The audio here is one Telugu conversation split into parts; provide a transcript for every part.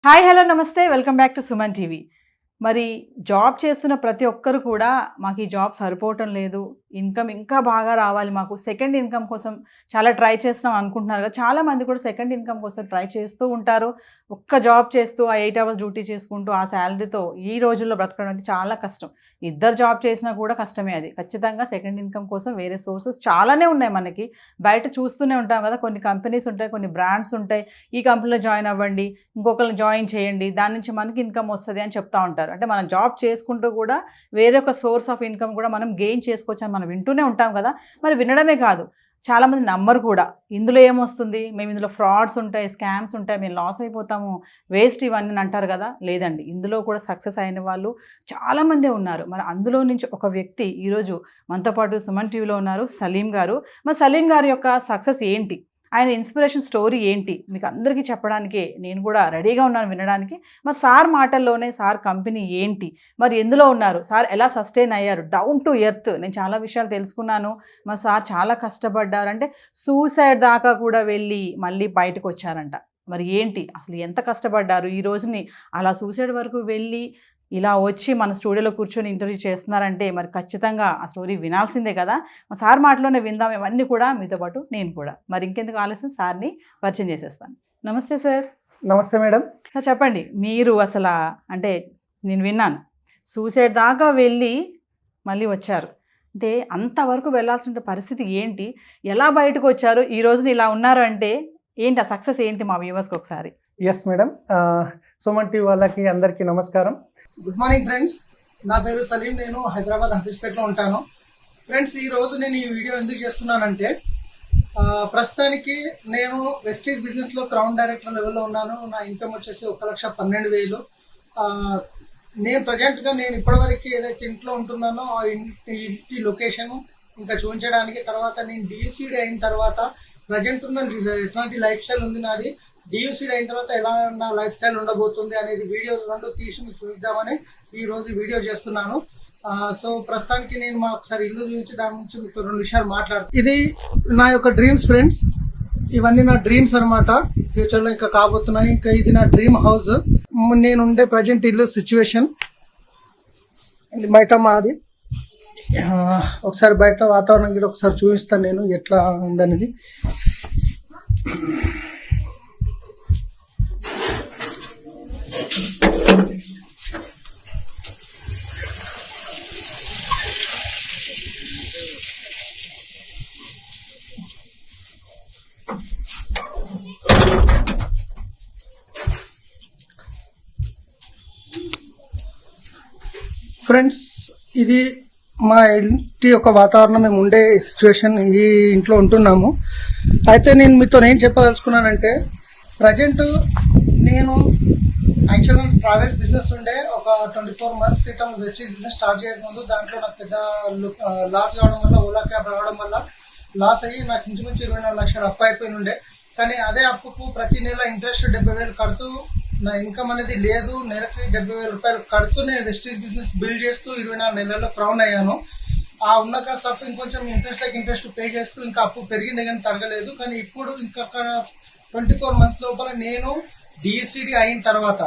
హాయ్ హలో నమస్తే welcome back to Suman TV. మరి జాబ్ చేస్తున్న ప్రతి ఒక్కరు కూడా మాకు ఈ జాబ్ సరిపోవటం లేదు, ఇన్కమ్ ఇంకా బాగా రావాలి, మాకు సెకండ్ ఇన్కమ్ కోసం చాలా ట్రై చేస్తున్నాం అనుకుంటున్నారు కదా. చాలామంది కూడా సెకండ్ ఇన్కమ్ కోసం ట్రై చేస్తూ ఉంటారు. ఒక్క జాబ్ చేస్తూ ఆ 8 అవర్స్ డ్యూటీ చేసుకుంటూ ఆ శాలరీతో ఈ రోజుల్లో బ్రతకడం అనేది చాలా కష్టం. ఇద్దరు జాబ్ చేసినా కూడా కష్టమే. అది ఖచ్చితంగా సెకండ్ ఇన్కమ్ కోసం వేరే సోర్సెస్ చాలానే ఉన్నాయి. మనకి బయట చూస్తూనే ఉంటాం కదా, కొన్ని కంపెనీస్ ఉంటాయి, కొన్ని బ్రాండ్స్ ఉంటాయి. ఈ కంపెనీలో జాయిన్ అవ్వండి, ఇంకొకరిని జాయిన్ చేయండి, దాని నుంచి మనకి ఇన్కమ్ వస్తుంది అని చెప్తా ఉంటారు. అంటే మనం జాబ్ చేసుకుంటూ కూడా వేరొక సోర్స్ ఆఫ్ ఇన్కమ్ కూడా మనం గెయిన్ చేసుకోవచ్చు అని మనం వింటూనే ఉంటాం కదా. మరి వినడమే కాదు, చాలామంది నమ్మరు కూడా. ఇందులో ఏమొస్తుంది, మేము ఇందులో ఫ్రాడ్స్ ఉంటాయి, స్కామ్స్ ఉంటాయి, మేము లాస్ అయిపోతాము, వేస్ట్ ఇవన్నీ అంటారు కదా. లేదండి, ఇందులో కూడా సక్సెస్ అయిన వాళ్ళు చాలామందే ఉన్నారు. మరి అందులో నుంచి ఒక వ్యక్తి ఈరోజు మనతో పాటు సుమన్ టీవీలో ఉన్నారు, సలీం గారు. మరి సలీం గారి యొక్క సక్సెస్ ఏంటి, ఆయన ఇన్స్పిరేషన్ స్టోరీ ఏంటి, మీకు అందరికీ చెప్పడానికి నేను కూడా రెడీగా ఉన్నాను వినడానికి. మరి సార్ మాటల్లోనే సార్ కంపెనీ ఏంటి, మరి ఎందులో ఉన్నారు, సార్ ఎలా సస్టైన్ అయ్యారు, డౌన్ టు ఎర్త్, నేను చాలా విషయాలు తెలుసుకున్నాను. మరి సార్ చాలా కష్టపడ్డారు, అంటే సూసైడ్ దాకా కూడా వెళ్ళి మళ్ళీ బయటకు వచ్చారంట. మరి ఏంటి అసలు ఎంత కష్టపడ్డారు, ఈ రోజుని అలా సూసైడ్ వరకు వెళ్ళి ఇలా వచ్చి మన స్టూడియోలో కూర్చొని ఇంటర్వ్యూ చేస్తున్నారంటే మరి ఖచ్చితంగా ఆ స్టోరీ వినాల్సిందే కదా. సార్ మాటలోనే విందాం ఇవన్నీ కూడా, మీతో పాటు నేను కూడా. మరి ఇంకెందుకు ఆలస్యం, సార్ని పరిచయం చేసేస్తాను. నమస్తే సార్. నమస్తే మేడం. సార్ చెప్పండి, మీరు అసలు అంటే నేను విన్నాను సూసైడ్ దాకా వెళ్ళి మళ్ళీ వచ్చారు, అంటే అంతవరకు వెళ్ళాల్సిన పరిస్థితి ఏంటి, ఎలా బయటకు వచ్చారు, ఈ రోజున ఇలా ఉన్నారు అంటే ఏంటి, ఆ సక్సెస్ ఏంటి మా వ్యూవర్స్కి ఒకసారి. ఎస్ మేడం, సుమన్ టీవీ వాళ్ళకి అందరికీ నమస్కారం. గుడ్ మార్నింగ్ ఫ్రెండ్స్, నా పేరు సలీం, నేను హైదరాబాద్ హఫీజ్పేటలో ఉంటాను. ఫ్రెండ్స్, ఈ రోజు నేను ఈ వీడియో ఎందుకు చేస్తున్నానంటే, ప్రస్తుతానికి నేను వెస్టీజ్ బిజినెస్లో క్రౌన్ డైరెక్టర్ లెవెల్లో ఉన్నాను. నా ఇన్కమ్ వచ్చేసి 1,12,000. నేను ప్రజెంట్గా నేను ఇప్పటివరకు ఏదైతే ఇంట్లో ఉంటున్నానో ఆ ఇంటి లొకేషను ఇంకా చూపించడానికి, తర్వాత నేను డియూసీడీ అయిన తర్వాత ప్రజెంట్ ఉన్న ఎట్లాంటి లైఫ్ స్టైల్ ఉంది నాది, డియూసీడీ అయిన తర్వాత ఎలా నా లైఫ్ స్టైల్ ఉండబోతుంది అనేది వీడియో రెండు తీసి మీకు చూద్దామని ఈ రోజు వీడియో చేస్తున్నాను. సో ప్రస్తుతానికి నేను మా ఒకసారి ఇల్లు చూపించి దాని నుంచి మీకు 2 విషయాలు మాట్లాడుతాను. ఇది నా యొక్క డ్రీమ్స్ ఫ్రెండ్స్, ఇవన్నీ నా డ్రీమ్స్ అనమాట, ఫ్యూచర్ లో ఇంకా కాబోతున్నాయి. ఇంకా ఇది నా డ్రీమ్ హౌస్, నేను ఉండే ప్రజెంట్ ఇల్లు సిచ్యువేషన్. ఇది బయట మాది, ఒకసారి బయట వాతావరణం కూడా ఒకసారి చూపిస్తాను నేను ఎట్లా ఉందనేది. ఫ్రెండ్స్, ఇది మా ఇంటి యొక్క వాతావరణం, మేము ఉండే సిచ్యువేషన్, ఈ ఇంట్లో ఉంటున్నాము. అయితే నేను మీతో ఏం చెప్పదలుచుకున్నానంటే, ప్రజెంట్ నేను యాక్చువల్గా ట్రావెల్స్ బిజినెస్ ఉండే ఒక 24 months క్రితం వెస్టీజ్ బిజినెస్ స్టార్ట్ చేయకముందు దాంట్లో నాకు పెద్ద లాస్ కావడం వల్ల, ఓలా క్యాబ్ రావడం వల్ల లాస్ అయ్యి నాకు ఇంచుమించు 24 లక్షలు అప్పు అయిపోయి ఉండే. కానీ అదే అప్పుకు ప్రతి నెల ఇంట్రెస్ట్ 70,000 కడుతూ నా ఇన్కమ్ అనేది లేదు. నెలకి 70,000 రూపాయలు కడుతూ నేను వెస్టీజ్ బిజినెస్ బిల్డ్ చేస్తూ 24 నెలల్లో క్రౌన్ అయ్యాను. ఆ ఉన్న కాస్త అప్పు ఇంకొంచెం ఇంట్రెస్ట్ పే చేస్తూ ఇంకా అప్పు పెరిగింది కానీ తరగలేదు. కానీ ఇప్పుడు ఇంకొక 24 months లోపల నేను డిఎస్సిడి అయిన తర్వాత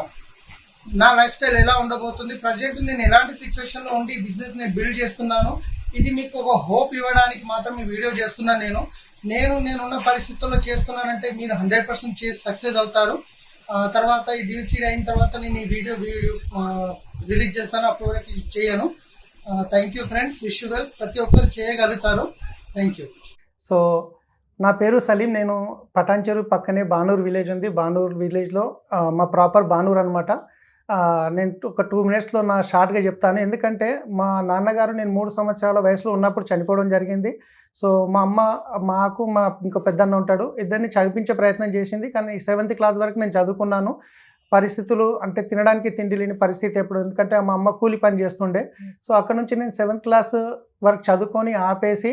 నా లైఫ్ స్టైల్ ఎలా ఉండబోతుంది, ప్రజెంట్ నేను ఎలాంటి సిచ్యువేషన్ లో ఉండి బిజినెస్ నేను బిల్డ్ చేస్తున్నాను, ఇది మీకు ఒక హోప్ ఇవ్వడానికి మాత్రం ఈ వీడియో చేస్తున్నాను. నేనున్న పరిస్థితుల్లో చేస్తున్నానంటే మీరు 100% చేసి సక్సెస్ అవుతారు. తర్వాత ఈ డిఎస్సిడి అయిన తర్వాత నేను ఈ వీడియో రిలీజ్ చేస్తాను, అప్పటి వరకు చేయను. Thank you friends, wish you well. ప్రతి ఒక్కరు చేయగలుగుతారు. Thank you. సో నా పేరు సలీం, నేను పటాన్చెరు పక్కనే బానూర్ విలేజ్ ఉంది. బానూర్ విలేజ్లో మా ప్రాపర్ బానూర్ అనమాట. నేను ఒక 2 minutesలో నా షార్ట్గా చెప్తాను, ఎందుకంటే మా నాన్నగారు నేను 3 సంవత్సరాల వయసులో ఉన్నప్పుడు చనిపోవడం జరిగింది. సో మా అమ్మ మాకు ఇంకో పెద్దన్న ఉంటాడు, ఇద్దరిని చదివించే ప్రయత్నం చేసింది. కానీ 7th class వరకు నేను చదువుకున్నాను. పరిస్థితులు అంటే తినడానికి తిండి లేని పరిస్థితి ఎప్పుడు, ఎందుకంటే మా అమ్మ కూలి పని చేస్తుండే. సో అక్కడ నుంచి నేను 7th class వరకు చదువుకొని ఆపేసి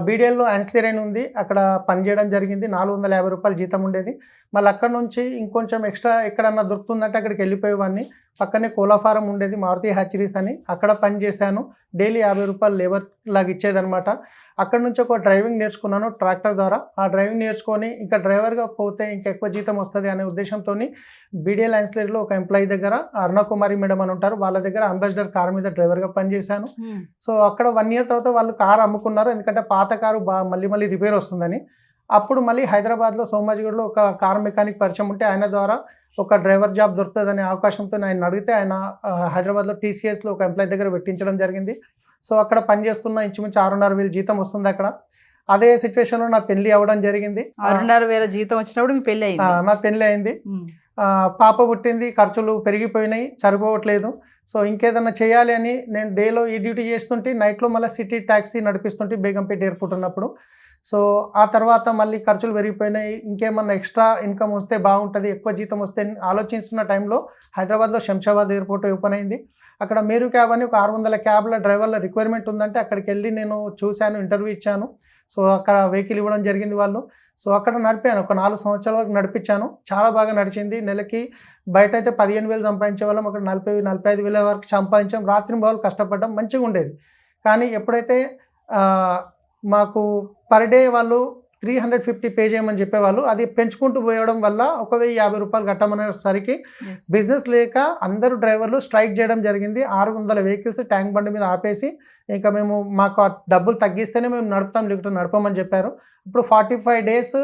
బీడీఎల్లో యాన్సిలరీ అని ఉంది, అక్కడ పనిచేయడం జరిగింది. 450 రూపాయలు జీతం ఉండేది. మళ్ళీ అక్కడ నుంచి ఇంకొంచెం ఎక్స్ట్రా ఎక్కడన్నా దొరుకుతుందంటే అక్కడికి వెళ్ళిపోయేవాడిని. పక్కనే కోలా ఫారం ఉండేది, మారుతి హ్యాచరీస్ అని, అక్కడ పని చేశాను. డైలీ 50 రూపాయలు లేబర్ లాగా ఇచ్చేదనమాట. అక్కడ నుంచి ఒక డ్రైవింగ్ నేర్చుకున్నాను ట్రాక్టర్ ద్వారా. ఆ డ్రైవింగ్ నేర్చుకొని ఇంకా డ్రైవర్గా పోతే ఇంకా ఎక్కువ జీతం వస్తుంది అనే ఉద్దేశంతో బీడీఎల్ యాన్సిలరీలో ఒక ఎంప్లాయీ దగ్గర అరుణకుమారి మేడం అని ఉంటారు, వాళ్ళ దగ్గర అంబాసిడర్ కార్ మీద డ్రైవర్గా పనిచేశాను. సో అక్కడ 1 ఇయర్ తర్వాత వాళ్ళు కారు అమ్ముకున్నారు, ఎందుకంటే పాత కారు మళ్ళీ రిపేర్ వస్తుందని. అప్పుడు మళ్ళీ హైదరాబాద్లో సోమాజిగూడలో ఒక కార్ మెకానిక్ పరిచయం ఉంటే ఆయన ద్వారా ఒక డ్రైవర్ జాబ్ దొరుకుతుందనే అవకాశంతో ఆయన అడిగితే ఆయన హైదరాబాద్లో టీసీఎస్లో ఒక ఎంప్లాయీ దగ్గర పెట్టించడం జరిగింది. సో అక్కడ పనిచేస్తున్న ఇంచుమించు 6,500 జీతం వస్తుంది అక్కడ. అదే సిచ్యువేషన్లో నా పెళ్లి అవ్వడం జరిగింది. 6,500 జీతం వచ్చినప్పుడు మీ పెళ్లి అయింది? నా పెళ్లి అయింది, పాప పుట్టింది, ఖర్చులు పెరిగిపోయినాయి, సరిపోవట్లేదు. సో ఇంకేదన్నా చేయాలి అని నేను డేలో ఈ డ్యూటీ చేస్తుంటే నైట్లో మళ్ళీ సిటీ ట్యాక్సీ నడిపిస్తుంటే బేగంపేట ఎయిర్పోర్ట్ ఉన్నప్పుడు. సో ఆ తర్వాత మళ్ళీ ఖర్చులు పెరిగిపోయినాయి, ఇంకేమన్నా ఎక్స్ట్రా ఇన్కమ్ వస్తే బాగుంటుంది, ఎక్కువ జీతం వస్తే ఆలోచిస్తున్న టైంలో హైదరాబాద్లో శంషాబాద్ ఎయిర్పోర్ట్ ఓపెన్ అయింది. అక్కడ మేరు క్యాబ్ అని ఒక 600 క్యాబ్ల డ్రైవర్ల రిక్వైర్మెంట్ ఉందంటే అక్కడికి వెళ్ళి నేను చూశాను, ఇంటర్వ్యూ ఇచ్చాను. సో అక్కడ వెహికల్ ఇవ్వడం జరిగింది వాళ్ళు. సో అక్కడ నడిపాను, ఒక 4 సంవత్సరాల వరకు నడిపించాను. చాలా బాగా నడిచింది. నెలకి బయట అయితే 15,000 సంపాదించే వాళ్ళం, అక్కడ 40,000-45,000 వరకు సంపాదించాం. రాత్రి బావులు కష్టపడ్డాం, మంచిగా ఉండేది. కానీ ఎప్పుడైతే మాకు పర్ డే వాళ్ళు 350 పే చేయమని చెప్పేవాళ్ళు, అది పెంచుకుంటూ పోయడం వల్ల 1,050 రూపాయలు కట్టమనేసరికి బిజినెస్ లేక అందరూ డ్రైవర్లు స్ట్రైక్ చేయడం జరిగింది. 600 వెహికల్స్ ట్యాంక్ బండి మీద ఆపేసి ఇంకా మాకు ఆ డబ్బులు తగ్గిస్తేనే మేము నడుపుతాం, లేకపోతే నడపమని చెప్పారు. ఇప్పుడు 45 డేస్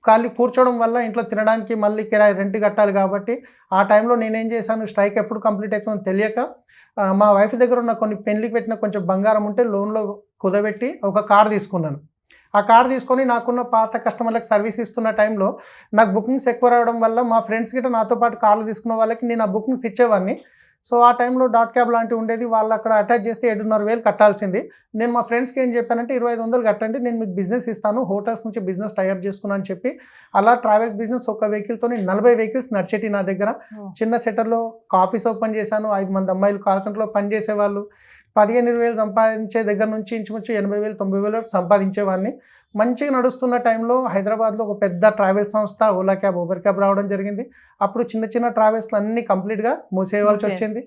ఖాళీ కూర్చోవడం వల్ల ఇంట్లో తినడానికి మళ్ళీ కిరాయి రెంట్ కట్టాలి కాబట్టి ఆ టైంలో నేనేం చేశాను, స్ట్రైక్ ఎప్పుడు కంప్లీట్ అవుతుందో తెలియక మా వైఫ్ దగ్గర ఉన్న కొన్ని పెళ్లికి పెట్టిన కొంచెం బంగారం ఉంటే లోన్లో కుదబెట్టి ఒక కార్ తీసుకున్నాను. ఆ కార్ తీసుకొని నాకున్న పాత కస్టమర్లకు సర్వీస్ ఇస్తున్న టైంలో నాకు బుకింగ్స్ ఎక్కువ రావడం వల్ల మా ఫ్రెండ్స్ గిట్ట నాతో పాటు కార్లు తీసుకున్న వాళ్ళకి నేను ఆ బుకింగ్స్ ఇచ్చేవాడిని. సో ఆ టైంలో డాట్ క్యాబ్ లాంటివి ఉండేది, వాళ్ళు అక్కడ అటాచ్ చేస్తే 7,500 కట్టాల్సింది. నేను మా ఫ్రెండ్స్కి ఏం చెప్పానంటే 2,500 కట్టండి, నేను మీకు బిజినెస్ ఇస్తాను, హోటల్స్ నుంచి బిజినెస్ టైఅప్ చేసుకున్నాను అని చెప్పి అలా ట్రావెల్స్ బిజినెస్ ఒక వెహికల్తో 40 వెహికల్స్ నడిచేటి నా దగ్గర. చిన్న సెటర్లో ఆఫీస్ ఓపెన్ చేశాను, 5 మంది అమ్మాయిలు కాల్ సెంటర్లో పనిచేసేవాళ్ళు. 15,000-20,000 సంపాదించే దగ్గర నుంచి ఇంచుమించు 80,000-90,000 వరకు సంపాదించేవాడిని. మంచిగా నడుస్తున్న టైంలో హైదరాబాద్లో ఒక పెద్ద ట్రావెల్ సంస్థ ఓలా క్యాబ్, ఊబర్ క్యాబ్ రావడం జరిగింది. అప్పుడు చిన్న చిన్న ట్రావెల్స్లు అన్నీ కంప్లీట్గా మూసేయవలసి వచ్చింది.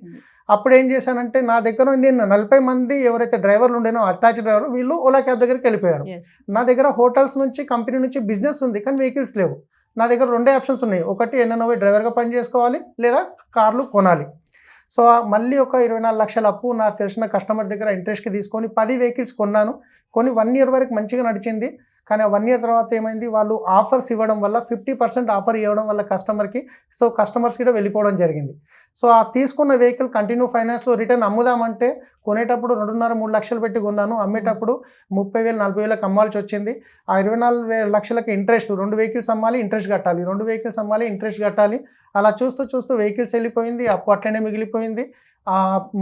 అప్పుడు ఏం చేశానంటే నా దగ్గర నేను 40 మంది ఎవరైతే డ్రైవర్లు ఉండేనో అటాచ్ డ్రైవర్, వీళ్ళు ఓలా క్యాబ్ దగ్గరికి వెళ్ళిపోయారు. నా దగ్గర హోటల్స్ నుంచి కంపెనీ నుంచి బిజినెస్ ఉంది కానీ వెహికల్స్ లేవు. నా దగ్గర 2 ఆప్షన్స్ ఉన్నాయి, ఒకటి ఎన్ఎన్ఓ డ్రైవర్గా పని చేసుకోవాలి లేదా కార్లు కొనాలి. సో మళ్ళీ ఒక 24 లక్షల అప్పు నాకు తెలిసిన కస్టమర్ దగ్గర ఇంట్రెస్ట్కి తీసుకొని 10 వెహికల్స్ కొన్నాను. కొన్ని 1 ఇయర్ వరకు మంచిగా నడిచింది. కానీ 1 ఇయర్ తర్వాత ఏమైంది, వాళ్ళు ఆఫర్స్ ఇవ్వడం వల్ల 50% ఆఫర్ ఇవ్వడం వల్ల కస్టమర్కి, సో కస్టమర్స్ కూడా వెళ్ళిపోవడం జరిగింది. సో ఆ తీసుకున్న వెహికల్ కంటిన్యూ ఫైనాన్స్లో రిటర్న్ అమ్ముదామంటే కొనేటప్పుడు 2.5-3 లక్షలు పెట్టి కొన్నాను, అమ్మేటప్పుడు 30,000-40,000 అమ్మాల్సి వచ్చింది. ఆ 24 లక్షలకి ఇంట్రెస్ట్, 2 వెహికల్స్ అమ్మాలి, ఇంట్రెస్ట్ కట్టాలి, 2 వెహికల్స్ అమ్మాలి, ఇంట్రెస్ట్ కట్టాలి. అలా చూస్తూ చూస్తూ వెహికల్స్ వెళ్ళిపోయింది, అప్పు అట్లనే మిగిలిపోయింది.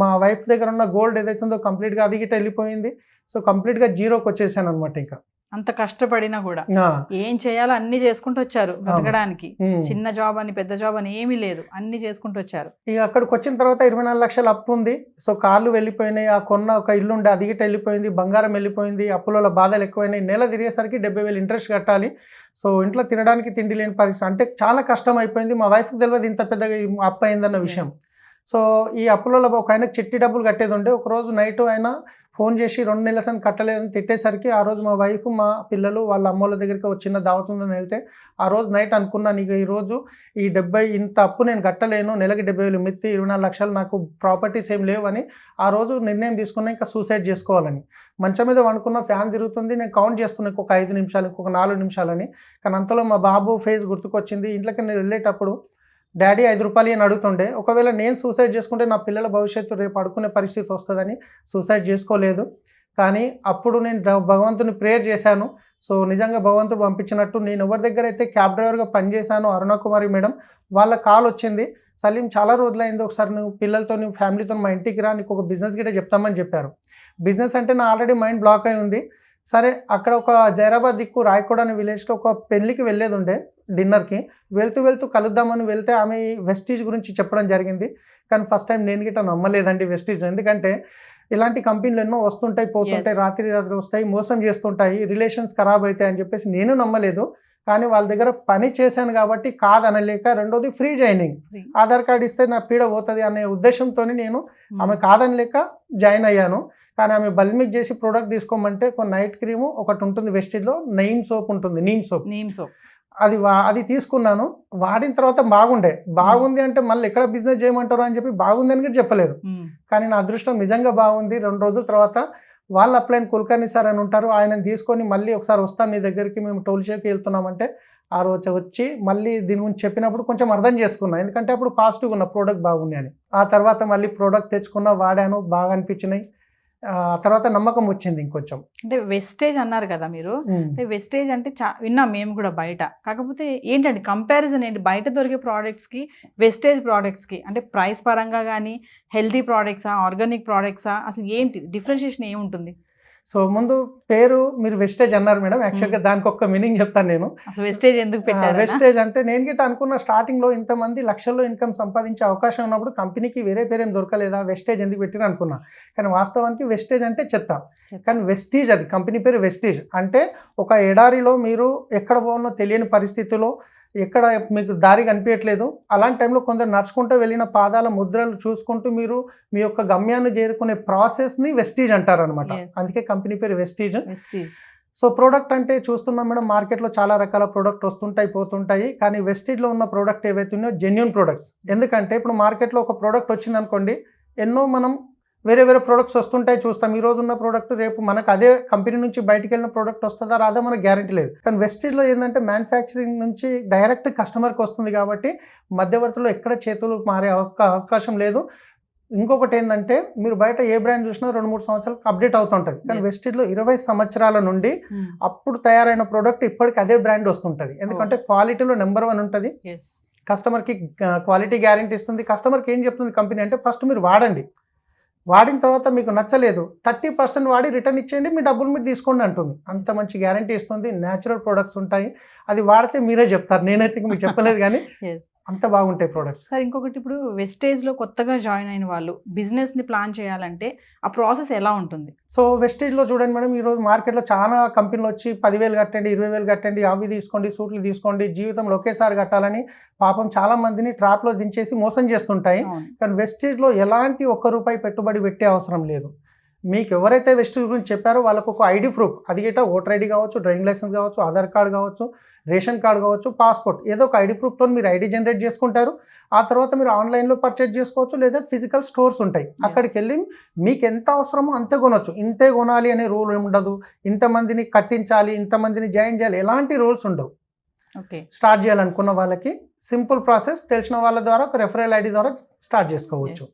మా వైఫ్ దగ్గర ఉన్న గోల్డ్ ఏదైతే ఉందో కంప్లీట్గా అది గిట్ట వెళ్ళిపోయింది. సో కంప్లీట్గా జీరోకి వచ్చేసాను అనమాట. ఇంకా అంత కష్టపడినా కూడా ఏం చేయాలో అన్ని చేసుకుంటూ వచ్చారు బ్రతకడానికి. చిన్న జాబ్ అని పెద్ద జాబ్ అని ఏమీ లేదు, అన్ని చేసుకుంటూ వచ్చారు. ఇక అక్కడికి వచ్చిన తర్వాత 24 లక్షలు అప్పు ఉంది. సో కార్లు వెళ్ళిపోయినాయి, ఆ కొన్న ఒక ఇల్లు ఉండే అది గిట్ట వెళ్ళిపోయింది, బంగారం వెళ్ళిపోయింది, అప్పుల బాధలు ఎక్కువైనాయి. నెల తిరిగేసరికి 70,000 ఇంట్రెస్ట్ కట్టాలి. సో ఇంట్లో తినడానికి తిండి లేని పరిస్థితి, అంటే చాలా కష్టం అయిపోయింది. మా వైఫ్కి తెలియదు ఇంత పెద్దగా అప్పు అయిందన్న విషయం. సో ఈ అప్పులలో ఒక ఆయన చిట్టి డబ్బులు కట్టేది ఉండే. ఒకరోజు నైట్ ఆయన ఫోన్ చేసి 2 నెలల సంది కట్టలేదని తిట్టేసరికి ఆ రోజు మా వైఫ్, మా పిల్లలు వాళ్ళ అమ్మోళ్ళ దగ్గరికి ఒక చిన్న దావతుందని వెళ్తే ఆ రోజు నైట్ అనుకున్నాను, ఇక ఈరోజు ఈ 70 ఇంత అప్పు నేను కట్టలేను, నెలకి 70,000 మిత్తి, 24 లక్షలు నాకు ప్రాపర్టీస్ ఏం లేవని ఆ రోజు నిర్ణయం తీసుకున్నా ఇంకా సూసైడ్ చేసుకోవాలని. మంచం మీద వండుకున్న, ఫ్యాన్ తిరుగుతుంది, నేను కౌంట్ చేస్తున్నా ఇంకొక 5 నిమిషాలు, ఇంకొక 4 నిమిషాలని. కానీ అంతలో మా బాబు ఫేస్ గుర్తుకొచ్చింది. ఇంట్లోకి నేను వెళ్ళేటప్పుడు డాడీ 5 రూపాయలు అని అడుగుతుండే. ఒకవేళ నేను సూసైడ్ చేసుకుంటే నా పిల్లల భవిష్యత్తు రేపు అడుకునే పరిస్థితి వస్తుందని సూసైడ్ చేసుకోలేదు. కానీ అప్పుడు నేను భగవంతుని ప్రేయర్ చేశాను. సో నిజంగా భగవంతుడు పంపించినట్టు నేను ఎవరి దగ్గర అయితే క్యాబ్ డ్రైవర్గా పనిచేశాను, అరుణకుమారి మేడం, వాళ్ళ కాల్ వచ్చింది. సలీం చాలా రోజులైంది, ఒకసారి నువ్వు పిల్లలతో నువ్వు ఫ్యామిలీతో మా ఇంటికి రా, నీకు ఒక బిజినెస్ గిట్ట చెప్తామని చెప్పారు. బిజినెస్ అంటే నా ఆల్రెడీ మైండ్ బ్లాక్ అయి ఉంది. సరే అక్కడ ఒక జైరాబాద్ దిక్కు రాయకోడ అనే విలేజ్లో ఒక పెళ్ళికి వెళ్ళేది ఉండే, డిన్నర్కి. వెళ్తూ కలుద్దామని వెళ్తే ఆమె వెస్టీజ్ గురించి చెప్పడం జరిగింది. కానీ ఫస్ట్ టైం నేను గిట్ట నమ్మలేదండి వెస్టీజ్. ఎందుకంటే ఇలాంటి కంపెనీలు ఎన్నో వస్తుంటాయి పోతుంటాయి, రాత్రి వస్తాయి, మోసం చేస్తుంటాయి, రిలేషన్స్ ఖరాబ్ అవుతాయి అని చెప్పేసి నేను నమ్మలేదు. కానీ వాళ్ళ దగ్గర పని చేశాను కాబట్టి కాదనలేక, రెండోది ఫ్రీ జాయినింగ్, ఆధార్ కార్డు ఇస్తే నా పీడ పోతుంది అనే ఉద్దేశంతో నేను ఆమె కాదనలేక జాయిన్ అయ్యాను. కానీ ఆమె బల్మిక్ చేసి ప్రోడక్ట్ తీసుకోమంటే కొన్ని నైట్ క్రీము ఒకటి ఉంటుంది వెస్టేజ్లో, నీమ్ సోప్ ఉంటుంది, నీమ్ సోప్ అది తీసుకున్నాను. వాడిన తర్వాత బాగుంది అంటే మళ్ళీ ఎక్కడ బిజినెస్ చేయమంటారు అని చెప్పి బాగుంది అని కూడా చెప్పలేదు. కానీ నా అదృష్టం నిజంగా బాగుంది. 2 రోజుల తర్వాత వాళ్ళ అప్లైన్ కుల్కర్ణి సార్ అని ఉంటారు, ఆయన తీసుకొని మళ్ళీ ఒకసారి వస్తాను నీ దగ్గరికి, మేము టోల్షేకి వెళ్తున్నామంటే ఆ రోజు వచ్చి మళ్ళీ దీని గురించి చెప్పినప్పుడు కొంచెం అర్థం చేసుకున్నాను, ఎందుకంటే అప్పుడు పాజిటివ్గా ఉన్న ప్రోడక్ట్ బాగుంది అని. ఆ తర్వాత మళ్ళీ ప్రోడక్ట్ తెచ్చుకున్నా, వాడాను, బాగా అనిపించినాయి. తర్వాత నమ్మకం వచ్చింది ఇంకొంచెం. అంటే వెస్టేజ్ అన్నారు కదా మీరు, అంటే వెస్టేజ్ అంటే విన్నాం మేము కూడా బయట. కాకపోతే ఏంటంటే కంపారిజన్ ఏంటి బయట దొరికే ప్రోడక్ట్స్కి వెస్టేజ్ ప్రోడక్ట్స్కి? అంటే ప్రైస్ పరంగా కానీ, హెల్తీ ప్రోడక్ట్సా, ఆర్గానిక్ ప్రోడక్ట్సా, అసలు ఏంటి డిఫరెన్షియేషన్ ఏముంటుంది? సో ముందు పేరు మీరు వెస్టేజ్ అన్నారు మేడం, యాక్చువల్గా దానికి ఒక్క మీనింగ్ చెప్తాను నేను. అసలు వెస్టేజ్ ఎందుకు పెట్టారు? వెస్టేజ్ అంటే నేను గిట్ట అనుకున్న స్టార్టింగ్ లో ఇంతమంది లక్షల్లో ఇన్కమ్ సంపాదించే అవకాశం ఉన్నప్పుడు కంపెనీకి వేరే పేరేం దొరకలేదా, వెస్టేజ్ ఎందుకు పెట్టిన అనుకున్నా. కానీ వాస్తవానికి వెస్టేజ్ అంటే చెత్త, కానీ వెస్టీజ్, అది కంపెనీ పేరు వెస్టీజ్. అంటే ఒక ఎడారిలో మీరు ఎక్కడ పోనో తెలియని పరిస్థితిలో, ఎక్కడ మీకు దారి కనిపించట్లేదు, అలాంటి టైంలో కొందరు నడుచుకుంటూ వెళ్ళిన పాదాల ముద్రలు చూసుకుంటూ మీరు మీ యొక్క గమ్యాన్ని చేరుకునే ప్రాసెస్ని వెస్టీజ్ అంటారు అనమాట. అందుకే కంపెనీ పేరు వెస్టీజ్. సో ప్రోడక్ట్ అంటే చూస్తున్నాం మేడం, మార్కెట్లో చాలా రకాల ప్రోడక్ట్ వస్తుంటాయి పోతుంటాయి, కానీ వెస్టీజ్లో ఉన్న ప్రోడక్ట్ ఏవైతే ఉన్నాయో జెన్యూన్ ప్రోడక్ట్స్. ఎందుకంటే ఇప్పుడు మార్కెట్లో ఒక ప్రోడక్ట్ వచ్చింది అనుకోండి, ఎన్నో మనం వేరే ప్రోడక్ట్స్ వస్తుంటాయి చూస్తాం. ఈ రోజు ఉన్న ప్రోడక్ట్ రేపు మనకు అదే కంపెనీ నుంచి బయటికి వెళ్ళిన ప్రోడక్ట్ వస్తుందా రాదా మనకు గ్యారంటీ లేదు. కానీ వెస్టేజ్లో ఏంటంటే మ్యానుఫ్యాక్చరింగ్ నుంచి డైరెక్ట్ కస్టమర్కి వస్తుంది కాబట్టి మధ్యవర్తులు ఎక్కడ చేతులు మారే అవకాశం లేదు. ఇంకొకటి ఏంటంటే మీరు బయట ఏ బ్రాండ్ చూసినా 2-3 సంవత్సరాలకు అప్డేట్ అవుతుంటుంది, కానీ వెస్టేజ్లో 20 సంవత్సరాల నుండి అప్పుడు తయారైన ప్రోడక్ట్ ఇప్పటికి అదే బ్రాండ్ వస్తుంటుంది. ఎందుకంటే క్వాలిటీలో నెంబర్ 1 ఉంటుంది, కస్టమర్కి క్వాలిటీ గ్యారంటీ ఇస్తుంది. కస్టమర్కి ఏం చెప్తుంది కంపెనీ అంటే, ఫస్ట్ మీరు వాడండి, వాడిన తర్వాత మీకు నచ్చలేదు 30% వాడి రిటర్న్ ఇచ్చేయండి, మీ డబ్బులు మీరు తీసుకోండి అంటుంది. అంత మంచి గ్యారంటీ ఇస్తుంది. న్యాచురల్ ప్రొడక్ట్స్ ఉంటాయి, అది వాడితే మీరే చెప్తారు, నేనైతే మీకు చెప్పలేదు కానీ అంత బాగుంటాయి ప్రొడక్ట్స్. సార్ ఇంకొకటి, ఇప్పుడు వెస్టేజ్లో కొత్తగా జాయిన్ అయిన వాళ్ళు బిజినెస్ని ప్లాన్ చేయాలంటే ఆ ప్రాసెస్ ఎలా ఉంటుంది? సో వెస్టేజ్లో చూడండి మేడం, ఈరోజు మార్కెట్లో చాలా కంపెనీలు వచ్చి 10,000 కట్టండి, 20,000 కట్టండి, అవి తీసుకోండి, సూట్లు తీసుకోండి, జీవితంలో ఒకేసారి కట్టాలని పాపం చాలా మందిని ట్రాప్లో దించేసి మోసం చేస్తుంటాయి. కానీ వెస్టేజ్లో ఎలాంటి ₹1 పెట్టుబడి పెట్టే అవసరం లేదు. మీకు ఎవరైతే వెస్టేజ్ గురించి చెప్పారో వాళ్ళకు ఒక ఐడి ప్రూఫ్, అది గిట్ట ఓటర్ ఐడి కావచ్చు, డ్రైవింగ్ లైసెన్స్ కావచ్చు, ఆధార్ కార్డు కావచ్చు, రేషన్ కార్డు కావచ్చు, పాస్పోర్ట్, ఏదో ఒక ఐడి ప్రూఫ్తో మీరు ఐడి జనరేట్ చేసుకుంటారు. ఆ తర్వాత మీరు ఆన్లైన్లో పర్చేజ్ చేసుకోవచ్చు, లేదా ఫిజికల్ స్టోర్స్ ఉంటాయి, అక్కడికి వెళ్ళి మీకు ఎంత అవసరమో అంతే కొనవచ్చు. ఇంతే కొనాలి అనే రూల్ ఉండదు, ఇంతమందిని కట్టించాలి, ఇంతమందిని జాయిన్ చేయాలి, ఎలాంటి రూల్స్ ఉండవు. స్టార్ట్ చేయాలనుకున్న వాళ్ళకి సింపుల్ ప్రాసెస్, తెలిసిన వాళ్ళ ద్వారా ఒక రెఫరల్ ఐడి ద్వారా స్టార్ట్ చేసుకోవచ్చు.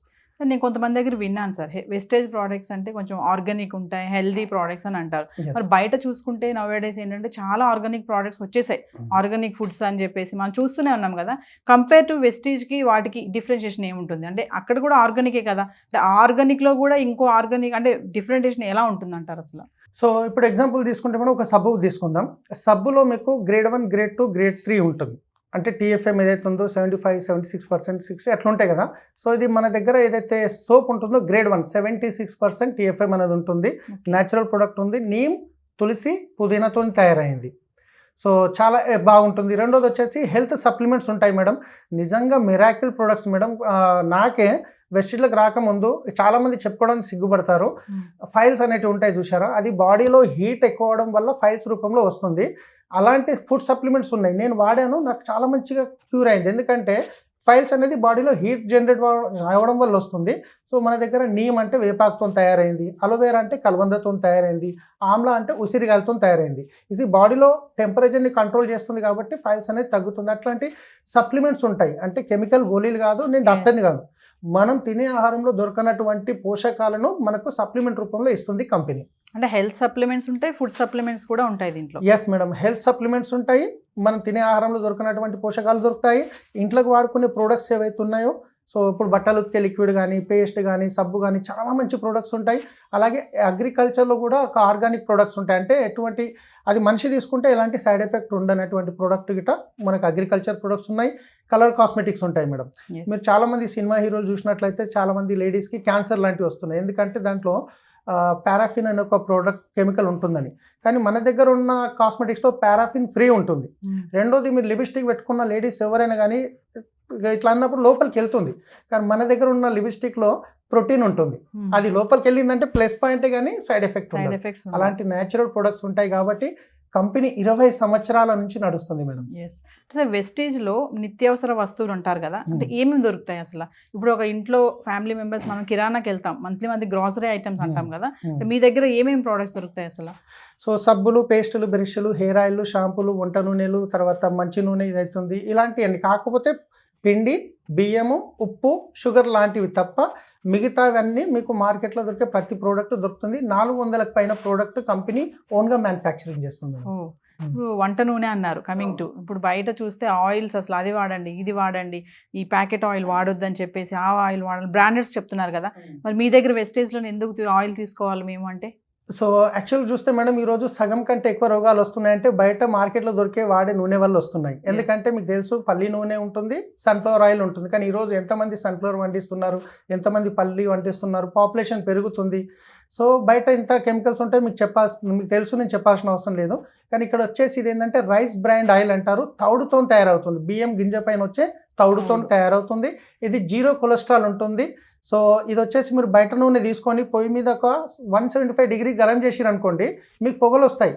నేను కొంతమంది దగ్గర విన్నాను సార్, వెస్టేజ్ ప్రోడక్ట్స్ అంటే కొంచెం ఆర్గానిక్ ఉంటాయి, హెల్దీ ప్రోడక్ట్స్ అని అంటారు. మరి బయట చూసుకుంటే నౌవేడేస్ ఏంటంటే చాలా ఆర్గానిక్ ప్రోడక్ట్స్ వచ్చేసాయి, ఆర్గానిక్ ఫుడ్స్ అని చెప్పేసి మనం చూస్తూనే ఉన్నాం కదా. కంపేర్ టు వెస్టేజ్కి వాటికి డిఫరెన్షియేషన్ ఏముంటుంది? అంటే అక్కడ కూడా ఆర్గానికే కదా, అంటే ఆర్గానిక్లో కూడా ఇంకో ఆర్గానిక్ అంటే డిఫరెంటేషన్ ఎలా ఉంటుంది అంటారు అసలు? సో ఇప్పుడు ఎగ్జాంపుల్ తీసుకుంటే మనం ఒక సబ్బు తీసుకుందాం. సబ్బులో మీకు గ్రేడ్ 1, గ్రేడ్ 2, గ్రేడ్ 3 ఉంటుంది. అంటే టీఎఫ్ఎం ఏదైతే ఉందో 75, 76%, 60 అట్లా ఉంటాయి కదా. సో ఇది మన దగ్గర ఏదైతే సోప్ ఉంటుందో గ్రేడ్ 1 76% టీఎఫ్ఎం అనేది ఉంటుంది. న్యాచురల్ ప్రొడక్ట్ ఉంది, నీమ్, తులసి, పుదీనాతో తయారైంది. సో చాలా బాగుంటుంది. రెండోది వచ్చేసి హెల్త్ సప్లిమెంట్స్ ఉంటాయి మేడం, నిజంగా మిరాకిల్ ప్రొడక్ట్స్ మేడం. నాకే వెస్టేజ్లకు రాకముందు చాలామంది చెప్పుకోవడానికి సిగ్గుపడతారు. ఫైల్స్ అనేటివి ఉంటాయి చూసారా, అది బాడీలో హీట్ ఎక్కువ అవడం వల్ల ఫైల్స్ రూపంలో వస్తుంది. అలాంటి ఫుడ్ సప్లిమెంట్స్ ఉన్నాయి, నేను వాడాను, నాకు చాలా మంచిగా క్యూర్ అయింది. ఎందుకంటే ఫైల్స్ అనేది బాడీలో హీట్ జనరేట్ అవ్వడం వల్ల వస్తుంది. సో మన దగ్గర నీమ్ అంటే వేపాకుతో తయారైంది, అలోవేరా అంటే కలబందతో తయారైంది, ఆమ్లా అంటే ఉసిరిగాలతో తయారైంది. ఇది బాడీలో టెంపరేచర్ని కంట్రోల్ చేస్తుంది కాబట్టి ఫైల్స్ అనేది తగ్గుతుంది. అట్లాంటి సప్లిమెంట్స్ ఉంటాయి, అంటే కెమికల్ గోళీలు కాదు, నేను డాక్టర్ని కాదు, మనం తినే ఆహారంలో దొరకనటువంటి పోషకాలను మనకు సప్లిమెంట్ రూపంలో ఇస్తుంది కంపెనీ. అంటే హెల్త్ సప్లిమెంట్స్ ఉంటాయి, ఫుడ్ సప్లిమెంట్స్ కూడా ఉంటాయి దీంట్లో? ఎస్ మేడం, హెల్త్ సప్లిమెంట్స్ ఉంటాయి, మనం తినే ఆహారంలో దొరకనటువంటి పోషకాలు దొరుకుతాయి, ఇంట్లోకి వాడుకునే ప్రోడక్ట్స్ ఏవైతే ఉన్నాయో సో ఇప్పుడు బట్టలు ఉతికే లిక్విడ్ కానీ, పేస్ట్ కానీ, సబ్బు కానీ చాలా మంచి ప్రొడక్ట్స్ ఉంటాయి. అలాగే అగ్రికల్చర్లో కూడా ఒక ఆర్గానిక్ ప్రొడక్ట్స్ ఉంటాయి. అంటే ఎటువంటి అది మనిషి తీసుకుంటే ఎలాంటి సైడ్ ఎఫెక్ట్ ఉండనటువంటి ప్రొడక్ట్ గిట మనకు అగ్రికల్చర్ ప్రొడక్ట్స్ ఉన్నాయి. కలర్ కాస్మెటిక్స్ ఉంటాయి మేడం. మీరు చాలామంది సినిమా హీరోలు చూసినట్లయితే చాలామంది లేడీస్కి క్యాన్సర్ లాంటివి వస్తున్నాయి. ఎందుకంటే దాంట్లో పారాఫిన్ అనే ఒక ప్రోడక్ట్ కెమికల్ ఉంటుందని. కానీ మన దగ్గర ఉన్న కాస్మెటిక్స్లో పారాఫిన్ ఫ్రీ ఉంటుంది. రెండోది మీరు లిప్స్టిక్ పెట్టుకున్న లేడీస్ ఎవరైనా కానీ ఇట్లా అన్నప్పుడు లోపలికి వెళ్తుంది. కానీ మన దగ్గర ఉన్న లిప్స్టిక్లో ప్రోటీన్ ఉంటుంది. అది లోపలికి వెళ్ళిందంటే ప్లస్ పాయింటే కానీ సైడ్ ఎఫెక్ట్స్ అలాంటి న్యాచురల్ ప్రొడక్ట్స్ ఉంటాయి. కాబట్టి కంపెనీ 20 సంవత్సరాల నుంచి నడుస్తుంది మేడం. ఎస్. అంటే వెస్టేజ్లో నిత్యావసర వస్తువులు ఉంటారు కదా, అంటే ఏమేమి దొరుకుతాయి అసలు? ఇప్పుడు ఒక ఇంట్లో ఫ్యామిలీ మెంబర్స్ మనం కిరాణాకి వెళ్తాం, మంత్లీ గ్రాసరీ ఐటమ్స్ అంటాం కదా, మీ దగ్గర ఏమేమి ప్రోడక్ట్స్ దొరుకుతాయి అసలు? సో సబ్బులు, పేస్టులు, బ్రష్లు, హెయిర్ ఆయిల్, షాంపూలు, వంట నూనెలు, తర్వాత మంచి నూనె ఇదవుతుంది, ఇలాంటివన్నీ. కాకపోతే పిండి, బియ్యము, ఉప్పు, షుగర్ లాంటివి తప్ప మిగతావన్నీ మీకు మార్కెట్లో దొరికే ప్రతి ప్రోడక్ట్ దొరుకుతుంది. 400కి పైన ప్రోడక్ట్ కంపెనీ ఓన్గా మ్యానుఫ్యాక్చరింగ్ చేస్తుంది. ఇప్పుడు వంట నూనె అన్నారు, కమింగ్ టు ఇప్పుడు బయట చూస్తే ఆయిల్స్ అసలు అది వాడండి, ఇది వాడండి, ఈ ప్యాకెట్ ఆయిల్ వాడొద్దని చెప్పేసి ఆ ఆయిల్ వాడాలి, బ్రాండెడ్స్ చెప్తున్నారు కదా. మరి మీ దగ్గర వెస్టేజ్లో ఎందుకు ఆయిల్ తీసుకోవాలి మేము అంటే? సో యాక్చువల్ చూస్తే మేడం ఈరోజు సగం కంటే ఎక్కువ రోగాలు వస్తున్నాయంటే బయట మార్కెట్లో దొరికే వాడే నూనె వల్ల వస్తున్నాయి. ఎందుకంటే మీకు తెలుసు పల్లి నూనె ఉంటుంది, సన్ఫ్లవర్ ఆయిల్ ఉంటుంది. కానీ ఈరోజు ఎంతమంది సన్ఫ్లవర్ వండిస్తున్నారు, ఎంతమంది పల్లి వండిస్తున్నారు, పాపులేషన్ పెరుగుతుంది. సో బయట ఇంత కెమికల్స్ ఉంటాయి మీకు తెలుసు, నేను చెప్పాల్సిన అవసరం లేదు. కానీ ఇక్కడ వచ్చేసి ఇది ఏంటంటే రైస్ బ్రాండ్ ఆయిల్ అంటారు. తౌడుతో తయారవుతుంది, బియ్యం గింజ పైన వచ్చే తౌడుతో తయారవుతుంది. ఇది 0 కొలెస్ట్రాల్ ఉంటుంది. సో ఇది వచ్చేసి మీరు బయట నూనె తీసుకొని పొయ్యి మీద ఒక 175 డిగ్రీ గరం చేసిరు అనుకోండి, మీకు పొగలు వస్తాయి.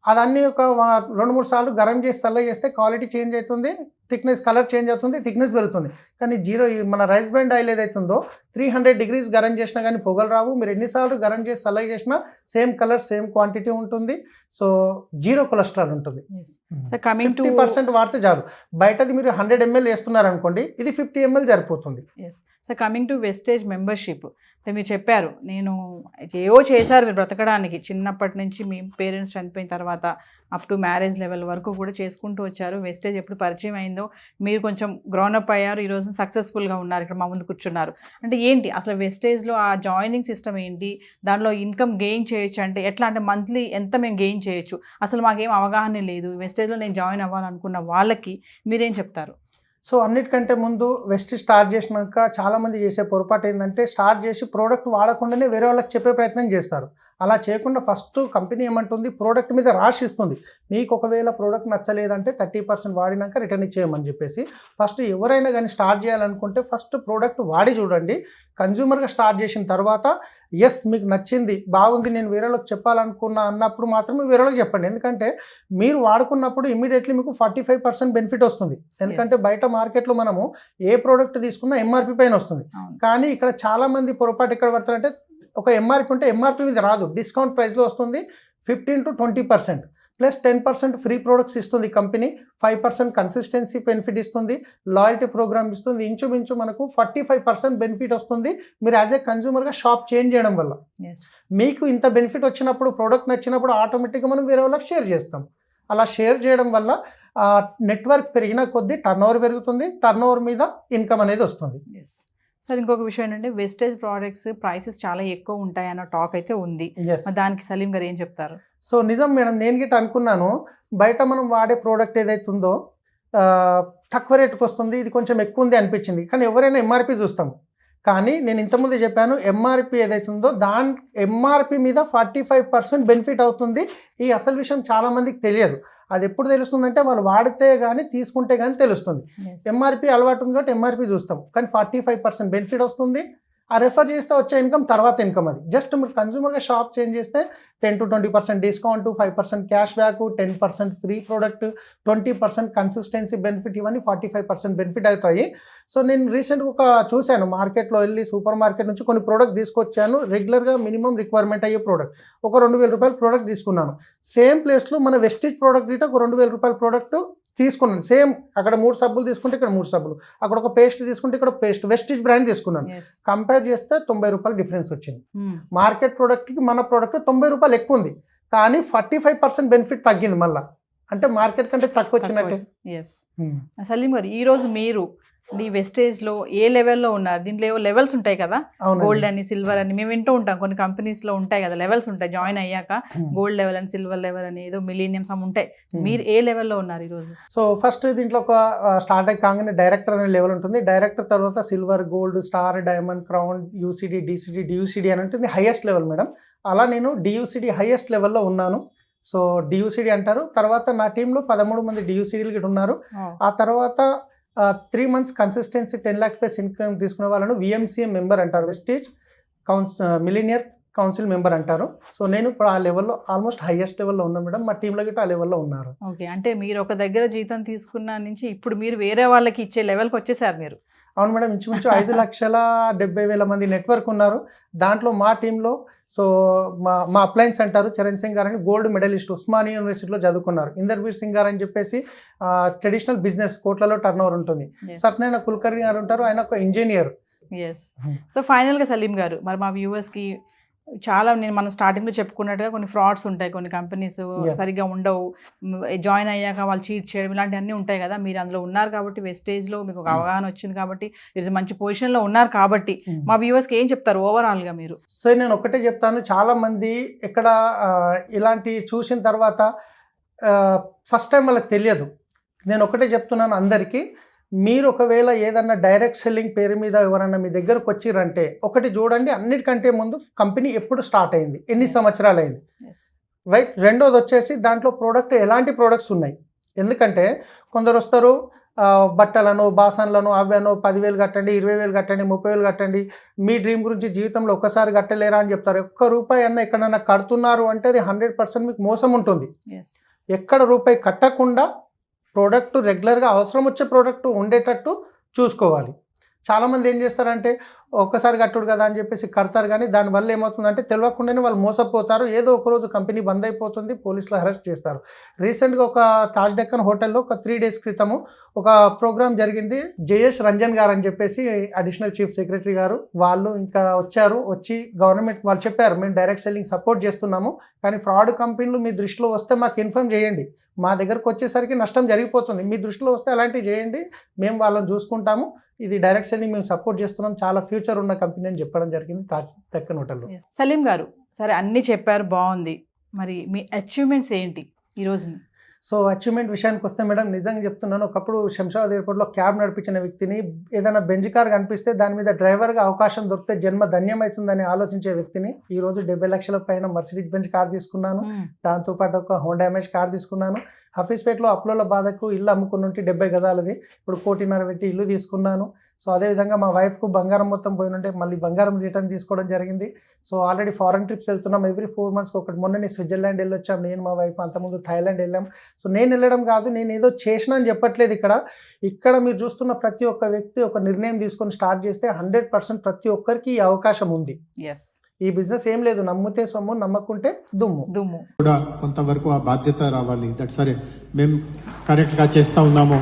అదన్నీ ఒక 2-3 సార్లు గరం చేసి చల్ల చేస్తే క్వాలిటీ చేంజ్ అవుతుంది, థిక్నెస్, కలర్ చేంజ్ అవుతుంది, థిక్నెస్ పెరుగుతుంది. కానీ మన రైస్ బ్రాండ్ ఆయిల్ ఏదైతుందో 300 డిగ్రీస్ గరం చేసినా కానీ పొగలు రావు. మీరు ఎన్నిసార్లు గరం చేసి చల్ల చేసినా సేమ్ కలర్, సేమ్ క్వాంటిటీ ఉంటుంది. సో 0 కొలెస్ట్రాల్ ఉంటుంది. 50% వాడితే చాలు. బయటది మీరు 100 ml వేస్తున్నారు అనుకోండి, ఇది 50 ml సరిపోతుంది. So coming to wastage membership, అంటే మీరు చెప్పారు నేను ఏవో చేశారు మీరు బ్రతకడానికి, చిన్నప్పటి నుంచి మీ పేరెంట్స్ చనిపోయిన తర్వాత అప్ టు మ్యారేజ్ లెవెల్ వరకు కూడా చేసుకుంటూ వచ్చారు. వెస్టేజ్ ఎప్పుడు పరిచయం అయిందో మీరు కొంచెం గ్రౌండప్ అయ్యారు, ఈరోజు సక్సెస్ఫుల్గా ఉన్నారు, ఇక్కడ మా ముందు కూర్చున్నారు. అంటే ఏంటి అసలు వెస్టేజ్లో ఆ జాయినింగ్ సిస్టమ్ ఏంటి, దానిలో ఇన్కమ్ గెయిన్ చేయొచ్చు అంటే ఎట్లా, అంటే మంత్లీ ఎంత మేము గెయిన్ చేయొచ్చు, అసలు మాకేం అవగాహన లేదు, వెస్టేజ్లో నేను జాయిన్ అవ్వాలనుకున్న వాళ్ళకి మీరేం చెప్తారు? సో అన్నిటికంటే ముందు వెస్టేజ్ స్టార్ట్ చేసినాక చాలామంది చేసే పొరపాటు ఏంటంటే స్టార్ట్ చేసి ప్రోడక్ట్ వాడకుండానే వేరే వాళ్ళకి చెప్పే ప్రయత్నం చేస్తారు. అలా చేయకుండా ఫస్ట్ కంపెనీ ఏమంటుంది, ప్రోడక్ట్ మీద రాసి ఇస్తుంది. మీకు ఒకవేళ ప్రోడక్ట్ నచ్చలేదంటే 30% వాడినాక రిటర్న్ ఇచ్చేయమని చెప్పేసి. ఫస్ట్ ఎవరైనా కానీ స్టార్ట్ చేయాలనుకుంటే ఫస్ట్ ప్రోడక్ట్ వాడి చూడండి. కన్జ్యూమర్గా స్టార్ట్ చేసిన తర్వాత ఎస్ మీకు నచ్చింది, బాగుంది, నేను వేరేలోకి చెప్పాలనుకున్నా అన్నప్పుడు మాత్రమే వేరేలోకి చెప్పండి. ఎందుకంటే మీరు వాడుకున్నప్పుడు ఇమీడియట్లీ మీకు 45% బెనిఫిట్ వస్తుంది. ఎందుకంటే బయట మార్కెట్లో మనము ఏ ప్రోడక్ట్ తీసుకున్నా ఎంఆర్పి పైన వస్తుంది. కానీ ఇక్కడ చాలామంది పొరపాటు ఎక్కడ పడతారంటే ఒక ఎంఆర్పి ఉంటే ఎంఆర్పి మీద రాదు, డిస్కౌంట్ ప్రైస్లో వస్తుంది. 15 to 20% ప్లస్ 10% ఫ్రీ ప్రోడక్ట్స్ ఇస్తుంది కంపెనీ, 5% కన్సిస్టెన్సీ బెనిఫిట్ ఇస్తుంది, లాయల్టీ ప్రోగ్రామ్ ఇస్తుంది. ఇంచుమించు మనకు 45% బెనిఫిట్ వస్తుంది మీరు యాజ్ ఏ కన్జ్యూమర్గా షాప్ చేంజ్ చేయడం వల్ల. మీకు ఇంత బెనిఫిట్ వచ్చినప్పుడు, ప్రోడక్ట్ నచ్చినప్పుడు ఆటోమేటిక్గా మనం వేరే వాళ్ళకి షేర్ చేస్తాం. అలా షేర్ చేయడం వల్ల నెట్వర్క్ పెరిగిన కొద్దీ టర్నోవర్ పెరుగుతుంది, టర్నోవర్ మీద ఇన్కమ్ అనేది వస్తుంది. సార్ ఇంకొక విషయం ఏంటంటే వెస్టేజ్ ప్రోడక్ట్స్ ప్రైసెస్ చాలా ఎక్కువ ఉంటాయి అన్న టాక్ అయితే ఉంది, దానికి సలీం గారు ఏం చెప్తారు? సో నిజం మేడం, నేను గిట్ట అనుకున్నాను బయట మనం వాడే ప్రోడక్ట్ ఏదైతే ఉందో తక్కువ రేటుకి వస్తుంది, ఇది కొంచెం ఎక్కువ ఉంది అనిపించింది. కానీ ఎవరైనా ఎంఆర్పి చూస్తాం. కానీ నేను ఇంతకుముందు చెప్పాను ఎంఆర్పి ఏదైతే ఉందో దాని ఎంఆర్పి మీద 45% బెనిఫిట్ అవుతుంది. ఈ అసలు విషయం చాలామందికి తెలియదు. అది ఎప్పుడు తెలుస్తుందంటే వాళ్ళు వాడితే కానీ తీసుకుంటే కానీ తెలుస్తుంది. ఎంఆర్పి అలవాటు ఉంది కాబట్టి ఎంఆర్పి చూస్తాం, కానీ 45% బెనిఫిట్ వస్తుంది. ఆ రెఫర్ చేస్తే వచ్చే ఇన్కమ్ తర్వాత ఇన్కమ్. అది జస్ట్ మీరు కన్జ్యూమర్గా షాప్ చేంజ్ చేస్తే 10 to 20% discount, 5% cash back, 10% free product, 20% consistency benefit, ఇవన్నీ 45% బెనిఫిట్ అవుతాయి. సో నేను రీసెంట్గా చూశాను మార్కెట్లో వెళ్ళి, సూపర్ మార్కెట్ నుంచి కొన్ని ప్రోడక్ట్ తీసుకొచ్చాను. రెగ్యులర్గా మినిమం రిక్వైర్మెంట్ అయ్యే ప్రోడక్ట్ ఒక 2000 రూపాయల ప్రోడక్ట్ తీసుకున్నాను. సేమ్ ప్లేస్లో మన వెస్టేజ్ ప్రోడక్ట్ గిట్ట ఒక 2000 రూపాయల ప్రోడక్ట్ తీసుకున్నాను. సేమ్ అక్కడ 3 సబ్బులు తీసుకుంటే ఇక్కడ 3 సబ్బులు, అక్కడ ఒక పేస్ట్ తీసుకుంటే ఇక్కడ పేస్ట్, వెస్టేజ్ బ్రాండ్ తీసుకున్నాను. కంపేర్ చేస్తే 90 రూపాయలు డిఫరెన్స్ వచ్చింది. మార్కెట్ ప్రోడక్ట్కి మన ప్రోడక్ట్ 90 రూపాయలు ఎక్కువ ఉంది, కానీ 45% బెనిఫిట్ తగ్గింది. మళ్ళీ అంటే మార్కెట్ కంటే తక్కువ వచ్చినట్టు. సలీం గారు, ఈరోజు మీరు ఈ వెస్టేజ్లో ఏ లెవెల్లో ఉన్నారు? దీంట్లో ఏవో లెవెల్స్ ఉంటాయి కదా, గోల్డ్ అని సిల్వర్ అని మేము వింటూ ఉంటాం. కొన్ని కంపెనీస్లో ఉంటాయి కదా లెవెల్స్ ఉంటాయి, జాయిన్ అయ్యాక గోల్డ్ లెవెల్ అని సిల్వర్ లెవెల్ అని ఏదో మిలీనియం సమ్ ఉంటాయి. మీరు ఏ లెవెల్లో ఉన్నారు ఈరోజు? సో ఫస్ట్ దీంట్లో ఒక స్టార్ట్ అయ్యి కాగానే డైరెక్టర్ అనే లెవెల్ ఉంటుంది. డైరెక్టర్ తర్వాత silver, gold, star, diamond, crown, UCD, DCD, DUCD అని ఉంటుంది హైయెస్ట్ లెవెల్ మేడం. అలా నేను డియూసీడీ హైయెస్ట్ లెవెల్లో ఉన్నాను. సో డియూసీడీ అంటారు. తర్వాత నా టీంలో 13 మంది డియూసీడీలు గిట్ట ఉన్నారు. ఆ తర్వాత 3 months consistency 10 lakhs plus income తీసుకునే వాళ్ళను విఎంసీఎం మెంబర్ అంటారు, వెస్టేజ్ మిలీనియర్ కౌన్సిల్ మెంబర్ అంటారు. సో నేను ఇప్పుడు ఆ లెవెల్లో ఆల్మోస్ట్ హైయెస్ట్ లెవెల్లో ఉన్నాను మేడం. మా టీంలో గిట్ట ఆ లెవెల్లో ఉన్నారు. ఓకే, అంటే మీరు ఒక దగ్గర జీతం తీసుకున్న నుంచి ఇప్పుడు మీరు వేరే వాళ్ళకి ఇచ్చే లెవెల్కి వచ్చేసారు మీరు. అవును మేడం, ఇంచుమించు 5,70,000 మంది నెట్వర్క్ ఉన్నారు. దాంట్లో మా టీంలో సో మా అప్లయన్స్ అంటారు చరణ్ సింగ్ గారు అని గోల్డ్ మెడలిస్ట్ ఉస్మానియా యూనివర్సిటీలో చదువుకున్నారు. ఇందర్బీర్ సింగ్ గారు అని చెప్పేసి ట్రెడిషనల్ బిజినెస్ కోట్లలో టర్న్ ఓవర్ ఉంటుంది. సత్యనారాయణ కుల్కర్ణి గారు ఉంటారు, ఆయన ఒక ఇంజనీర్. ఎస్. సో ఫైనల్గా సలీం గారు, మరి మా వ్యూవర్స్కి చాలా మనం స్టార్టింగ్లో చెప్పుకున్నట్టుగా కొన్ని ఫ్రాడ్స్ ఉంటాయి, కొన్ని కంపెనీస్ సరిగ్గా ఉండవు, జాయిన్ అయ్యాక వాళ్ళు చీట్ చేయడం ఇలాంటివన్నీ ఉంటాయి కదా. మీరు అందులో ఉన్నారు కాబట్టి వెస్టేజ్లో మీకు ఒక అవగాహన వచ్చింది కాబట్టి మీరు మంచి పొజిషన్లో ఉన్నారు కాబట్టి మా వ్యూవర్స్కి ఏం చెప్తారు ఓవరాల్గా మీరు? సో నేను ఒకటే చెప్తాను, చాలామంది ఇక్కడ ఇలాంటి చూసిన తర్వాత ఫస్ట్ టైం వాళ్ళకి తెలియదు. నేను ఒకటే చెప్తున్నాను అందరికీ, మీరు ఒకవేళ ఏదన్నా డైరెక్ట్ సెల్లింగ్ పేరు మీద ఎవరన్నా మీ దగ్గరకు వచ్చిరంటే ఒకటి చూడండి, అన్నిటికంటే ముందు కంపెనీ ఎప్పుడు స్టార్ట్ అయింది, ఎన్ని సంవత్సరాలు అయింది, రైట్. రెండోది వచ్చేసి దాంట్లో ప్రోడక్ట్ ఎలాంటి ప్రోడక్ట్స్ ఉన్నాయి. ఎందుకంటే కొందరు వస్తారు బట్టలను, బాసన్లను, అవ్వను 10,000 కట్టండి, 20,000 కట్టండి, 30,000 కట్టండి, మీ డ్రీమ్ గురించి జీవితంలో ఒక్కసారి కట్టలేరా అని చెప్తారు. ఒక్క రూపాయి అన్న ఎక్కడన్నా కడుతున్నారు అంటే అది 100% మీకు మోసం ఉంటుంది. ఎక్కడ రూపాయి కట్టకుండా ప్రోడక్ట్ రెగ్యులర్గా అవసరం వచ్చే ప్రోడక్ట్ ఉండేటట్టు చూసుకోవాలి. చాలామంది ఏం చేస్తారంటే ఒక్కసారి కట్టుడు కదా అని చెప్పేసి కడతారు, కానీ దానివల్ల ఏమవుతుందంటే తెలియకుండానే వాళ్ళు మోసపోతారు. ఏదో ఒకరోజు కంపెనీ బంద్ అయిపోతుంది, పోలీసులు అరెస్ట్ చేస్తారు. రీసెంట్గా ఒక తాజ్ డెక్కన్ హోటల్లో ఒక 3 days క్రితము ఒక ప్రోగ్రామ్ జరిగింది. జేఎస్ రంజన్ గారు అని చెప్పేసి అడిషనల్ చీఫ్ సెక్రటరీ గారు వాళ్ళు ఇంకా వచ్చి గవర్నమెంట్ వాళ్ళు చెప్పారు, మేము డైరెక్ట్ సెల్లింగ్ సపోర్ట్ చేస్తున్నాము, కానీ ఫ్రాడ్ కంపెనీలు మీ దృష్టిలో వస్తే మాకు ఇన్ఫార్మ్ చేయండి, మా దగ్గరకు వచ్చేసరికి నష్టం జరిగిపోతుంది, మీ దృష్టిలో వస్తే అలాంటివి చేయండి, మేము వాళ్ళని చూసుకుంటాము, ఇది డైరెక్ట్ సెల్లింగ్ మేము సపోర్ట్ చేస్తున్నాం, చాలా ఫ్యూచర్ ఉన్న కంపెనీ అని చెప్పడం జరిగింది తాజ్ డెక్కన్ హోటల్లో. సలీం గారు, సరే అన్నీ చెప్పారు, బాగుంది, మరి మీ అచీవ్మెంట్స్ ఏంటి ఈరోజు? సో అచీవ్మెంట్ విషయానికి వస్తే మేడం, నిజంగా చెప్తున్నాను, ఒకప్పుడు శంషాబాద్ ఎయిర్పోర్ట్లో క్యాబ్ నడిపించిన వ్యక్తిని, ఏదైనా బెంజ్ కార్ కనిపిస్తే దాని మీద డ్రైవర్గా అవకాశం దొరికితే జన్మ ధన్యమవుతుందని ఆలోచించే వ్యక్తిని ఈరోజు 70 లక్షల పైన మర్సిడీస్ బెంజ్ కార్ తీసుకున్నాను, దాంతోపాటు ఒక హోండా అమేజ్ కార్ తీసుకున్నాను. హఫీస్పేట్లో అప్లోల బాధకు ఇల్లు అమ్ముకున్నుంటే 70 గజాలది, ఇప్పుడు 1.5 పెట్టి ఇల్లు తీసుకున్నాను. సో అదేవిధంగా మా వైఫ్కు బంగారం మొత్తం పోయినుంటే మళ్ళీ బంగారం రిటర్న్ తీసుకోవడం జరిగింది. సో ఆల్రెడీ ఫారెన్ ట్రిప్స్ వెళ్తున్నాం, ఎవ్రీ 4 monthsకి ఒకటి. మొన్ననే స్విట్జర్లాండ్ వెళ్ళొచ్చాం నేను మా వైఫ్, అంతకుముందు థాయిలాండ్ వెళ్ళాం. సో నేను వెళ్ళడం కాదు, నేను ఏదో చేసినా అని చెప్పట్లేదు. ఇక్కడ మీరు చూస్తున్న ప్రతి ఒక్క వ్యక్తి ఒక నిర్ణయం తీసుకొని స్టార్ట్ చేస్తే 100% ప్రతి ఒక్కరికి ఈ అవకాశం ఉంది. ఈ బిజినెస్ ఏం లేదు, నమ్మితే సొమ్ము, నమ్మకుంటే దుమ్ము కూడా కొంతవరకు ఆ బాధ్యత రావాలి. దట్ సరే మేము కరెక్ట్గా చేస్తూ ఉన్నాము,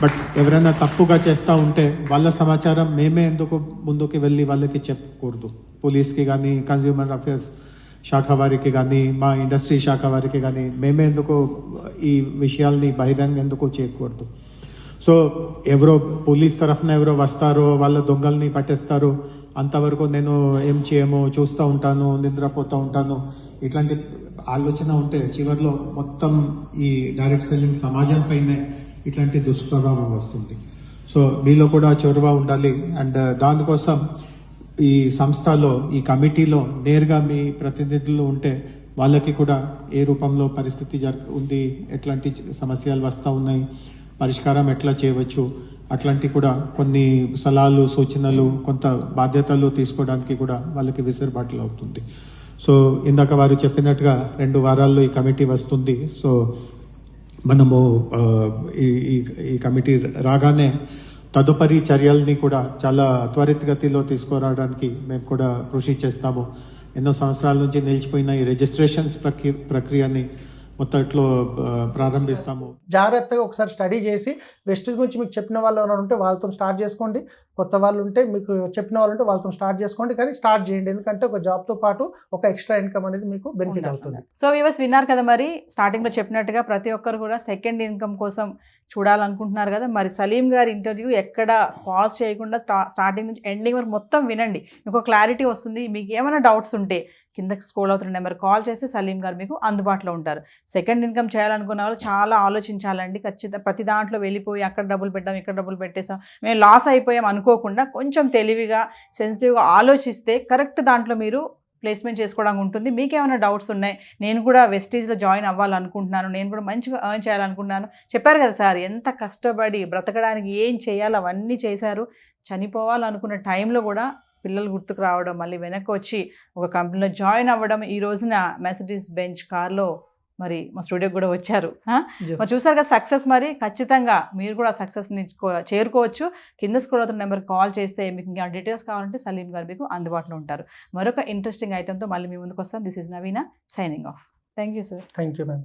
బట్ ఎవరైనా తప్పుగా చేస్తూ ఉంటే వాళ్ళ సమాచారం మేమే ఎందుకు ముందుకు వెళ్ళి వాళ్ళకి చెప్పకూడదు. పోలీస్కి కానీ, కన్జ్యూమర్ అఫేర్స్ శాఖ వారికి కానీ, మా ఇండస్ట్రీ శాఖ వారికి కానీ మేమే ఎందుకు ఈ విషయాల్ని బహిరంగ ఎందుకు చేయకూడదు. సో ఎవరో పోలీస్ తరఫున ఎవరో వస్తారో, వాళ్ళ దొంగల్ని పట్టేస్తారు, అంతవరకు నేను ఏం చేయము, చూస్తూ ఉంటాను, నిద్రపోతూ ఉంటాను, ఇట్లాంటి ఆలోచన ఉంటే చివరిలో మొత్తం ఈ డైరెక్ట్ సెల్లింగ్ సమాజం పైనే ఇట్లాంటి దుష్ప్రభావం వస్తుంది. సో మీలో కూడా చొరవ ఉండాలి. అండ్ దానికోసం ఈ సంస్థలో, ఈ కమిటీలో నేరుగా మీ ప్రతినిధులు ఉంటే వాళ్ళకి కూడా ఏ రూపంలో పరిస్థితి ఉంది, ఎట్లాంటి సమస్యలు వస్తూ ఉన్నాయి, పరిష్కారం ఎట్లా చేయవచ్చు, అట్లాంటి కూడా కొన్ని సలహాలు, సూచనలు, కొంత బాధ్యతలు తీసుకోవడానికి కూడా వాళ్ళకి విసులుబాట్లు అవుతుంది. సో ఇందాక వారు చెప్పినట్టుగా 2 వారాల్లో ఈ కమిటీ వస్తుంది. సో మనము ఈ కమిటీ రాగానే తదుపరి చర్యల్ని కూడా చాలా త్వరితగతిలో తీసుకురావడానికి మేము కూడా కృషి చేస్తాము. ఎన్నో సంవత్సరాల నుంచి నిలిచిపోయిన ఈ రిజిస్ట్రేషన్స్ ప్రక్రియని మొత్తం ఇట్లా ప్రారంభిస్తాము. జాగ్రత్తగా ఒకసారి స్టడీ చేసి వెస్టీజ్ గురించి మీకు చెప్పిన వాళ్ళు ఎవరైనా ఉంటే వాళ్ళతో స్టార్ట్ చేసుకోండి, కొత్త వాళ్ళు ఉంటే మీకు చెప్పిన వాళ్ళు ఉంటే వాళ్ళతో స్టార్ట్ చేసుకోండి, కానీ స్టార్ట్ చేయండి, ఎందుకంటే ఒక జాబ్తో పాటు ఒక ఎక్స్ట్రా ఇన్కమ్ అనేది మీకు బెనిఫిట్ అవుతుంది. సో వ్యూవర్స్ విన్నారు కదా, మరి స్టార్టింగ్లో చెప్పినట్టుగా ప్రతి ఒక్కరు కూడా సెకండ్ ఇన్కమ్ కోసం చూడాలనుకుంటున్నారు కదా. మరి సలీం గారి ఇంటర్వ్యూ ఎక్కడ పాజ్ చేయకుండా స్టార్టింగ్ నుంచి ఎండింగ్ వరకు మొత్తం వినండి, మీకు క్లారిటీ వస్తుంది. మీకు ఏమైనా డౌట్స్ ఉంటే కిందకి స్క్రోల్ అవుతున్న నెంబర్ కాల్ చేస్తే సలీం గారు మీకు అందుబాటులో ఉంటారు. సెకండ్ ఇన్కమ్ చేయాలనుకున్న వాళ్ళు చాలా ఆలోచించాలండి. ఖచ్చితంగా ప్రతి దాంట్లో వెళ్ళిపోయి అక్కడ డబ్బులు పెట్టాం, ఇక్కడ డబ్బులు పెట్టేసాం, మేము లాస్ అయిపోయాం అనుకోకుండా కొంచెం తెలివిగా సెన్సిటివ్గా ఆలోచిస్తే కరెక్ట్ దాంట్లో మీరు ప్లేస్మెంట్ చేసుకోవడానికి ఉంటుంది. మీకేమైనా డౌట్స్ ఉన్నాయి, నేను కూడా వెస్టీజ్లో జాయిన్ అవ్వాలనుకుంటున్నాను, నేను కూడా మంచిగా ఎర్న్ చేయాలనుకుంటున్నాను, చెప్పారు కదా సార్ ఎంత కష్టపడి బ్రతకడానికి ఏం చేయాలో అవన్నీ చేశారు. చనిపోవాలనుకున్న టైంలో కూడా పిల్లలు గుర్తుకు రావడం, మళ్ళీ వెనక్కి వచ్చి ఒక కంపెనీలో జాయిన్ అవ్వడం, ఈ రోజున మెర్సిడీస్ బెంచ్ కార్లో మరి మా స్టూడియోకి కూడా వచ్చారు. మరి చూసారు కదా సక్సెస్. మరి ఖచ్చితంగా మీరు కూడా సక్సెస్ని చేరుకోవచ్చు. కింద స్క్రోల్ అవుతున్న నెంబర్కి కాల్ చేస్తే మీకు ఇంకా డీటెయిల్స్ కావాలంటే సలీం గారు మీకు అందుబాటులో ఉంటారు. మరొక ఇంట్రెస్టింగ్ ఐటెంతో మళ్ళీ మీ ముందుకు వస్తాం. This is Naveena signing off. Thank you sir. Thank you ma'am.